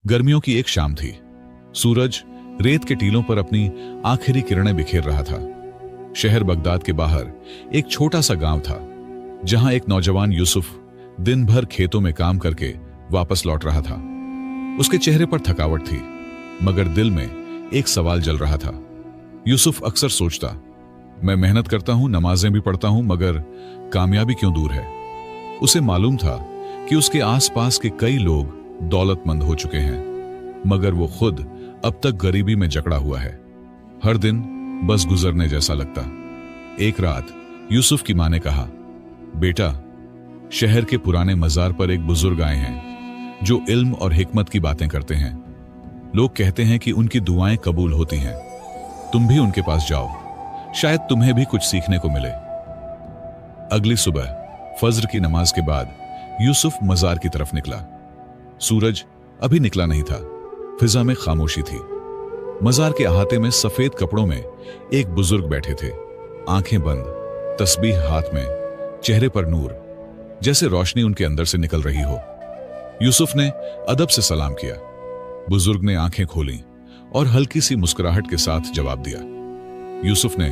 गर्मियों की एक शाम थी। सूरज रेत के टीलों पर अपनी आखिरी किरणें बिखेर रहा था। शहर बगदाद के बाहर एक छोटा सा गांव था, जहां एक नौजवान यूसुफ दिन भर खेतों में काम करके वापस लौट रहा था। उसके चेहरे पर थकावट थी, मगर दिल में एक सवाल जल रहा था। यूसुफ अक्सर सोचता, मैं मेहनत करता हूं, नमाजें भी पढ़ता हूं, मगर कामयाबी क्यों दूर है। उसे मालूम था कि उसके आसपास के कई लोग दौलतमंद हो चुके हैं, मगर वो खुद अब तक गरीबी में जकड़ा हुआ है। हर दिन बस गुजरने जैसा लगता। एक रात यूसुफ की मां ने कहा, बेटा, शहर के पुराने मजार पर एक बुजुर्ग आए हैं जो इल्म और हिकमत की बातें करते हैं। लोग कहते हैं कि उनकी दुआएं कबूल होती हैं। तुम भी उनके पास जाओ, शायद तुम्हें भी कुछ सीखने को मिले। अगली सुबह फज्र की नमाज के बाद यूसुफ मजार की तरफ निकला। सूरज अभी निकला नहीं था, फिजा में खामोशी थी। मजार के अहाते में सफेद कपड़ों में एक बुजुर्ग बैठे थे, आंखें बंद, तस्बीह हाथ में, चेहरे पर नूर, जैसे रोशनी उनके अंदर से निकल रही हो। यूसुफ ने अदब से सलाम किया। बुजुर्ग ने आंखें खोली और हल्की सी मुस्कुराहट के साथ जवाब दिया। यूसुफ ने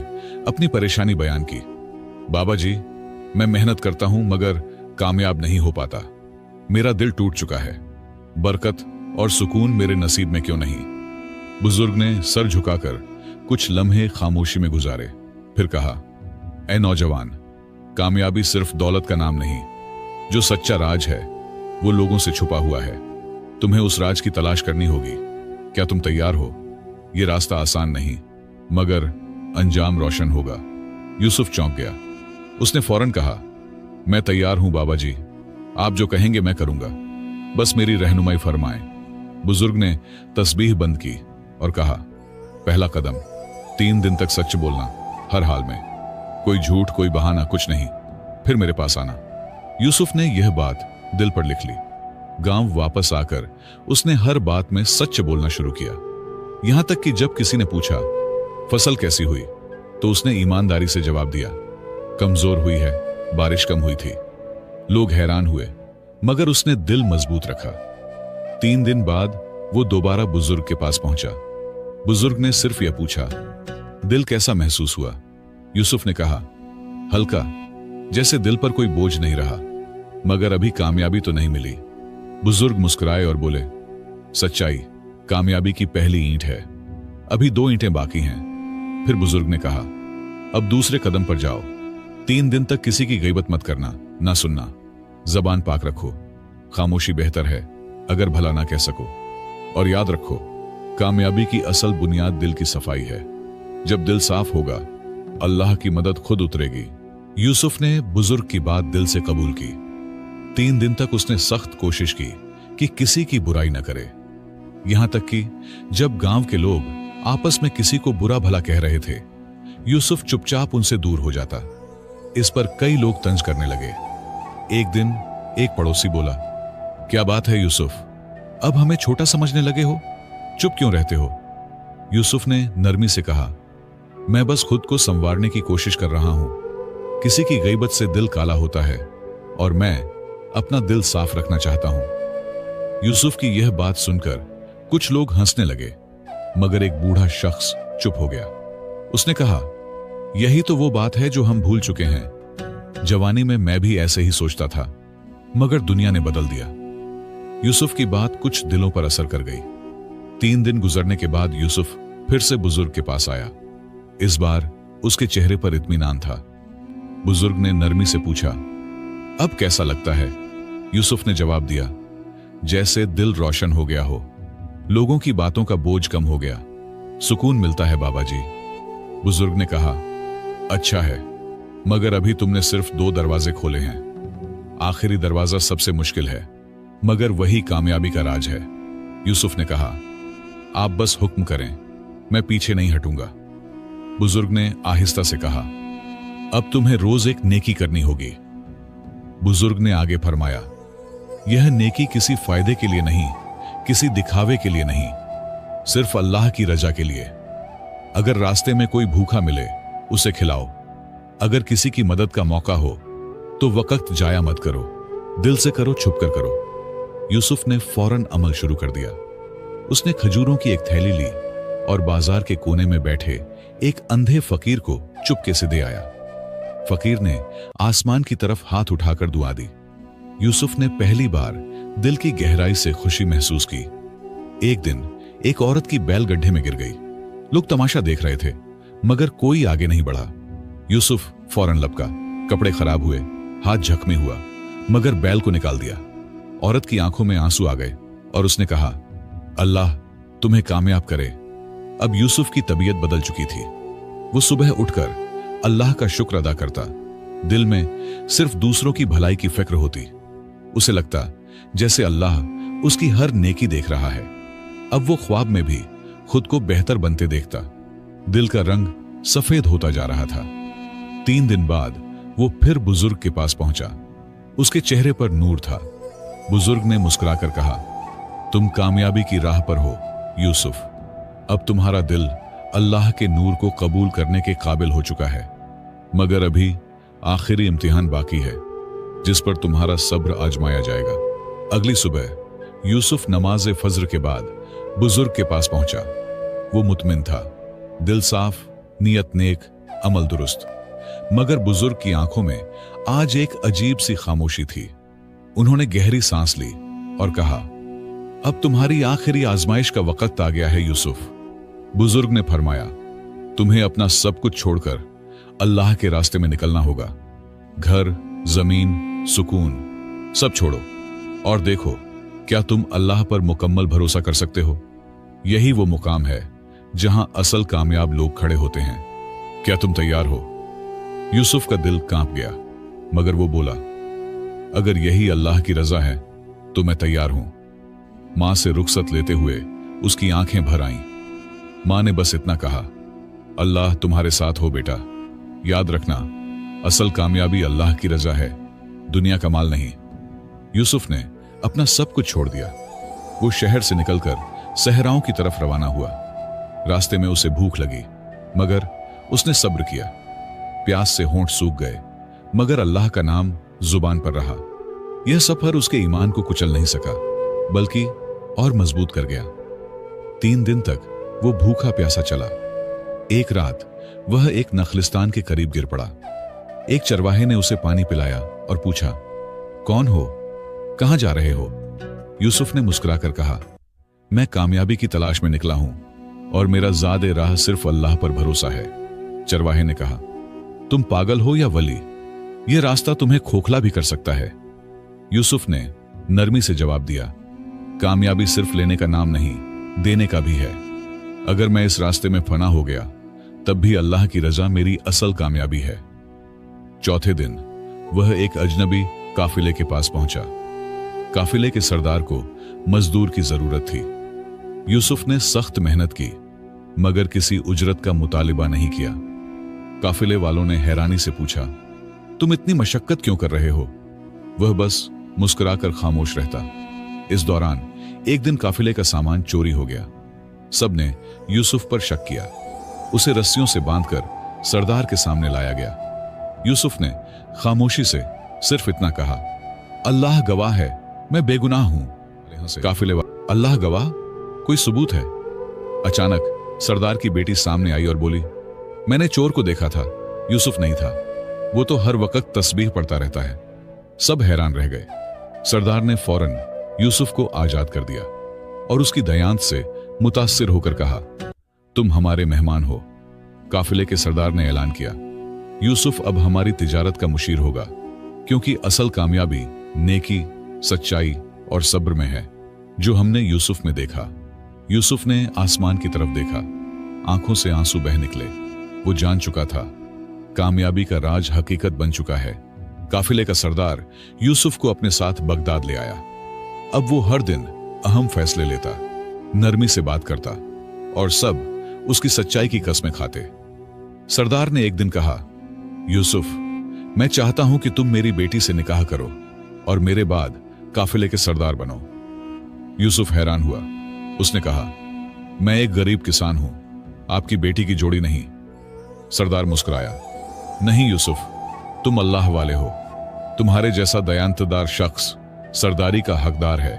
अपनी परेशानी बयान की। बाबा जी, मैं मेहनत करता हूं, मगर कामयाब नहीं हो पाता। मेरा दिल टूट चुका है। बरकत और सुकून मेरे नसीब में क्यों नहीं। बुजुर्ग ने सर झुकाकर कुछ लम्हे खामोशी में गुजारे, फिर कहा, ऐ नौजवान, कामयाबी सिर्फ दौलत का नाम नहीं। जो सच्चा राज है वो लोगों से छुपा हुआ है। तुम्हें उस राज की तलाश करनी होगी। क्या तुम तैयार हो? ये रास्ता आसान नहीं, मगर अंजाम रोशन होगा। यूसुफ चौंक गया। उसने फौरन कहा, मैं तैयार हूं बाबा जी, आप जो कहेंगे मैं करूंगा, बस मेरी रहनुमाई फरमाएं। बुजुर्ग ने तस्बीह बंद की और कहा, पहला कदम, 3 दिन तक सच बोलना, हर हाल में, कोई झूठ, कोई बहाना, कुछ नहीं। फिर मेरे पास आना। यूसुफ ने यह बात दिल पर लिख ली। गांव वापस आकर उसने हर बात में सच बोलना शुरू किया। यहां तक कि जब किसी ने पूछा, फसल कैसी हुई, तो उसने ईमानदारी से जवाब दिया, कमजोर हुई है, बारिश कम हुई थी। लोग हैरान हुए, मगर उसने दिल मजबूत रखा। 3 दिन बाद वो दोबारा बुजुर्ग के पास पहुंचा। बुजुर्ग ने सिर्फ यह पूछा, दिल कैसा महसूस हुआ? यूसुफ ने कहा, हल्का, जैसे दिल पर कोई बोझ नहीं रहा, मगर अभी कामयाबी तो नहीं मिली। बुजुर्ग मुस्कुराए और बोले, सच्चाई कामयाबी की पहली ईंट है, अभी 2 ईंटें बाकी हैं। फिर बुजुर्ग ने कहा, अब दूसरे कदम पर जाओ। 3 दिन तक किसी की गीबत मत करना, ना सुनना, जबान पाक रखो। खामोशी बेहतर है अगर भला ना कह सको। और याद रखो, कामयाबी की असल बुनियाद दिल की सफाई है। जब दिल साफ होगा, अल्लाह की मदद खुद उतरेगी। यूसुफ ने बुजुर्ग की बात दिल से कबूल की। 3 दिन तक उसने सख्त कोशिश की कि किसी की बुराई न करे। यहां तक कि जब गांव के लोग आपस में किसी को बुरा भला कह रहे थे, यूसुफ चुपचाप उनसे दूर हो जाता। इस पर कई लोग तंज करने लगे। एक दिन एक पड़ोसी बोला, क्या बात है यूसुफ, अब हमें छोटा समझने लगे हो? चुप क्यों रहते हो? यूसुफ ने नरमी से कहा, मैं बस खुद को संवारने की कोशिश कर रहा हूं। किसी की गीबत से दिल काला होता है और मैं अपना दिल साफ रखना चाहता हूं। यूसुफ की यह बात सुनकर कुछ लोग हंसने लगे, मगर एक बूढ़ा शख्स चुप हो गया। उसने कहा, यही तो वो बात है जो हम भूल चुके हैं। जवानी में मैं भी ऐसे ही सोचता था, मगर दुनिया ने बदल दिया। यूसुफ की बात कुछ दिलों पर असर कर गई। 3 दिन गुजरने के बाद यूसुफ फिर से बुजुर्ग के पास आया। इस बार उसके चेहरे पर इत्मीनान था। बुजुर्ग ने नरमी से पूछा, अब कैसा लगता है? यूसुफ ने जवाब दिया, जैसे दिल रोशन हो गया हो, लोगों की बातों का बोझ कम हो गया, सुकून मिलता है बाबा जी। बुजुर्ग ने कहा, अच्छा है, मगर अभी तुमने सिर्फ 2 दरवाजे खोले हैं। आखिरी दरवाजा सबसे मुश्किल है, मगर वही कामयाबी का राज है। यूसुफ ने कहा, आप बस हुक्म करें, मैं पीछे नहीं हटूंगा। बुजुर्ग ने आहिस्ता से कहा, अब तुम्हें रोज एक नेकी करनी होगी। बुजुर्ग ने आगे फरमाया, यह नेकी किसी फायदे के लिए नहीं, किसी दिखावे के लिए नहीं, सिर्फ अल्लाह की रजा के लिए। अगर रास्ते में कोई भूखा मिले, उसे खिलाओ। अगर किसी की मदद का मौका हो तो वक्त जाया मत करो, दिल से करो, छुपकर करो। यूसुफ ने फौरन अमल शुरू कर दिया। उसने खजूरों की एक थैली ली और बाजार के कोने में बैठे एक अंधे फकीर को चुपके से दे आया। फकीर ने आसमान की तरफ हाथ उठाकर दुआ दी। यूसुफ ने पहली बार दिल की गहराई से खुशी महसूस की। एक दिन एक औरत की बैल गड्ढे में गिर गई। लोग तमाशा देख रहे थे, मगर कोई आगे नहीं बढ़ा। यूसुफ फौरन लपका, कपड़े खराब हुए, हाथ जख्मी हुआ, मगर बैल को निकाल दिया। औरत की आंखों में आंसू आ गए और उसने कहा, अल्लाह तुम्हें कामयाब करे। अब यूसुफ की तबीयत बदल चुकी थी। वो सुबह उठकर अल्लाह का शुक्र अदा करता। दिल में सिर्फ दूसरों की भलाई की फिक्र होती। उसे लगता जैसे अल्लाह उसकी हर नेकी देख रहा है। अब वो ख्वाब में भी खुद को बेहतर बनते देखता। दिल का रंग सफेद होता जा रहा था। 3 दिन बाद वो फिर बुजुर्ग के पास पहुंचा। उसके चेहरे पर नूर था। बुजुर्ग ने मुस्कुराकर कहा, तुम कामयाबी की राह पर हो यूसुफ। अब तुम्हारा दिल अल्लाह के नूर को कबूल करने के काबिल हो चुका है, मगर अभी आखिरी इम्तिहान बाकी है जिस पर तुम्हारा सब्र आजमाया जाएगा। अगली सुबह यूसुफ नमाज फज्र के बाद बुजुर्ग के पास पहुंचा। वो मुतमिन था, दिल साफ, नियत नेक, अमल दुरुस्त। मगर बुजुर्ग की आंखों में आज एक अजीब सी खामोशी थी। उन्होंने गहरी सांस ली और कहा, अब तुम्हारी आखिरी आजमाइश का वक्त आ गया है यूसुफ। बुजुर्ग ने फरमाया, तुम्हें अपना सब कुछ छोड़कर अल्लाह के रास्ते में निकलना होगा। घर, जमीन, सुकून सब छोड़ो और देखो क्या तुम अल्लाह पर मुकम्मल भरोसा कर सकते हो। यही वो मुकाम है जहां असल कामयाब लोग खड़े होते हैं। क्या तुम तैयार हो? यूसुफ का दिल कांप गया, मगर वो बोला, अगर यही अल्लाह की रजा है तो मैं तैयार हूं। मां से रुखसत लेते हुए उसकी आंखें भर आईं। मां ने बस इतना कहा, अल्लाह तुम्हारे साथ हो बेटा। याद रखना, असल कामयाबी अल्लाह की रजा है, दुनिया का माल नहीं। यूसुफ ने अपना सब कुछ छोड़ दिया। वो शहर से निकलकर सहराओं की तरफ रवाना हुआ। रास्ते में उसे भूख लगी, मगर उसने सब्र किया। प्यास से होंठ सूख गए, मगर अल्लाह का नाम जुबान पर रहा। यह सफर उसके ईमान को कुचल नहीं सका, बल्कि और मजबूत कर गया। 3 दिन तक वो भूखा प्यासा चला। एक रात वह एक नखलिस्तान के करीब गिर पड़ा। एक चरवाहे ने उसे पानी पिलाया और पूछा, कौन हो, कहां जा रहे हो? यूसुफ ने मुस्कुराकर कहा, मैं कामयाबी की तलाश में निकला हूं और मेरा ज़ादे राह सिर्फ अल्लाह पर भरोसा है। चरवाहे ने कहा, तुम पागल हो या वली? यह रास्ता तुम्हें खोखला भी कर सकता है। यूसुफ ने नरमी से जवाब दिया, कामयाबी सिर्फ लेने का नाम नहीं, देने का भी है। अगर मैं इस रास्ते में फना हो गया तब भी अल्लाह की रजा मेरी असल कामयाबी है। चौथे दिन वह एक अजनबी काफिले के पास पहुंचा। काफिले के सरदार को मजदूर की जरूरत थी। यूसुफ ने सख्त मेहनत की, मगर किसी उजरत का मुतालिबा नहीं किया। काफिले वालों ने हैरानी से पूछा, तुम इतनी मशक्कत क्यों कर रहे हो? वह बस मुस्कुराकर खामोश रहता। इस दौरान एक दिन काफिले का सामान चोरी हो गया। सबने यूसुफ पर शक किया। उसे रस्सियों से बांधकर सरदार के सामने लाया गया। यूसुफ ने खामोशी से सिर्फ इतना कहा, अल्लाह गवाह है, मैं बेगुनाह हूं। काफिले वाले, अल्लाह गवाह, कोई सबूत है? अचानक सरदार की बेटी सामने आई और बोली, मैंने चोर को देखा था, यूसुफ नहीं था। वो तो हर वक्त तस्बीह पढ़ता रहता है। सब हैरान रह गए। सरदार ने फौरन यूसुफ को आजाद कर दिया और उसकी दयांत से मुतासिर होकर कहा, तुम हमारे मेहमान हो। काफिले के सरदार ने ऐलान किया, यूसुफ अब हमारी तिजारत का मुशीर होगा, क्योंकि असल कामयाबी नेकी, सच्चाई और सब्र में है, जो हमने यूसुफ में देखा। यूसुफ ने आसमान की तरफ देखा। आंखों से आंसू बह निकले। वो जान चुका था, कामयाबी का राज हकीकत बन चुका है। काफिले का सरदार यूसुफ को अपने साथ बगदाद ले आया। अब वो हर दिन अहम फैसले लेता, नरमी से बात करता और सब उसकी सच्चाई की कस्में खाते। सरदार ने एक दिन कहा, यूसुफ, मैं चाहता हूं कि तुम मेरी बेटी से निकाह करो और मेरे बाद काफिले के सरदार बनो। यूसुफ हैरान हुआ। उसने कहा, मैं एक गरीब किसान हूं, आपकी बेटी की जोड़ी नहीं। सरदार मुस्कुराया, नहीं यूसुफ, तुम अल्लाह वाले हो। तुम्हारे जैसा दयांतदार शख्स सरदारी का हकदार है,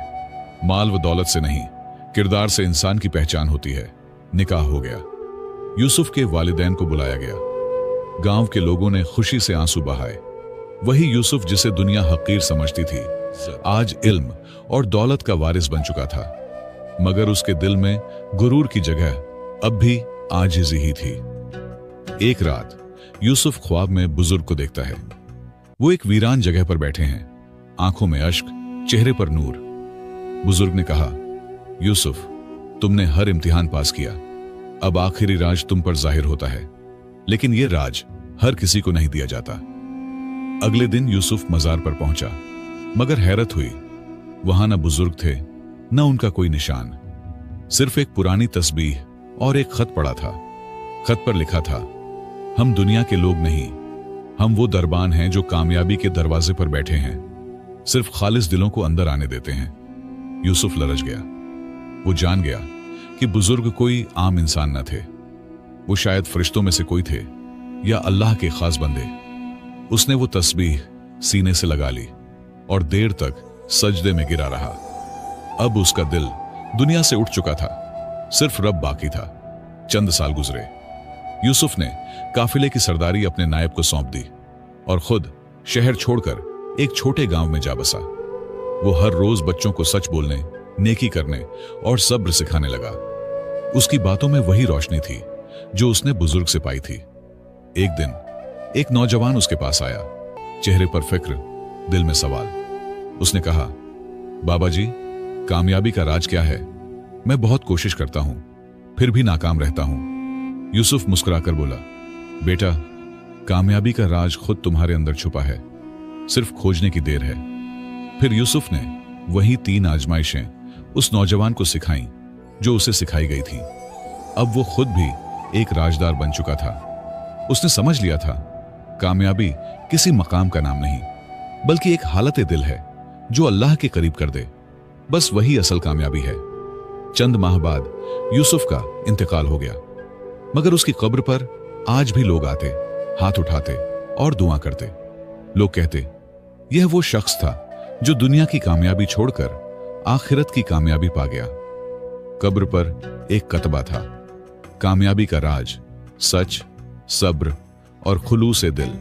माल व दौलत से नहीं, किरदार से इंसान की पहचान होती है। निकाह हो गया। यूसुफ के वालिदैन को बुलाया गया। गांव के लोगों ने खुशी से आंसू बहाए। वही यूसुफ जिसे दुनिया हकीर समझती थी, आज इल्म और दौलत का वारिस बन चुका था। मगर उसके दिल में गुरूर की जगह अब भी आजिज़ी ही थी। एक रात यूसुफ ख्वाब में बुजुर्ग को देखता है। वो एक वीरान जगह पर बैठे हैं, आंखों में अश्क, चेहरे पर नूर। बुजुर्ग ने कहा, यूसुफ, तुमने हर इम्तिहान पास किया, अब आखिरी राज तुम पर जाहिर होता है, लेकिन यह राज हर किसी को नहीं दिया जाता। अगले दिन यूसुफ मजार पर पहुंचा, मगर हैरत हुई, वहां न बुजुर्ग थे न उनका कोई निशान। सिर्फ एक पुरानी तस्बीह और एक खत पड़ा था। खत पर लिखा था, हम दुनिया के लोग नहीं, हम वो दरबान हैं जो कामयाबी के दरवाजे पर बैठे हैं, सिर्फ खालिस दिलों को अंदर आने देते हैं। यूसुफ लरज गया। वो जान गया कि बुजुर्ग कोई आम इंसान न थे, वो शायद फरिश्तों में से कोई थे या अल्लाह के खास बंदे। उसने वो तस्बीह सीने से लगा ली और देर तक सजदे में गिरा रहा। अब उसका दिल दुनिया से उठ चुका था, सिर्फ रब बाकी था। चंद साल गुजरे। यूसुफ ने काफिले की सरदारी अपने नायब को सौंप दी और खुद शहर छोड़कर एक छोटे गांव में जा बसा। वो हर रोज बच्चों को सच बोलने, नेकी करने और सब्र सिखाने लगा। उसकी बातों में वही रोशनी थी जो उसने बुजुर्ग से पाई थी। एक दिन एक नौजवान उसके पास आया, चेहरे पर फिक्र, दिल में सवाल। उसने कहा, बाबा जी, कामयाबी का राज क्या है? मैं बहुत कोशिश करता हूं, फिर भी नाकाम रहता हूं। यूसुफ मुस्कुराकर बोला, बेटा, कामयाबी का राज खुद तुम्हारे अंदर छुपा है, सिर्फ खोजने की देर है। फिर यूसुफ ने वही 3 आजमाइशें उस नौजवान को सिखाई जो उसे सिखाई गई थी। अब वो खुद भी एक राजदार बन चुका था। उसने समझ लिया था, कामयाबी किसी मकाम का नाम नहीं, बल्कि एक हालत दिल है जो अल्लाह के करीब कर दे। बस वही असल कामयाबी है। चंद माह बाद यूसुफ का इंतकाल हो गया, मगर उसकी कब्र पर आज भी लोग आते, हाथ उठाते और दुआ करते। लोग कहते, यह वो शख्स था जो दुनिया की कामयाबी छोड़कर आखिरत की कामयाबी पा गया। कब्र पर एक कतबा था, कामयाबी का राज, सच, सब्र और खुलूस दिल।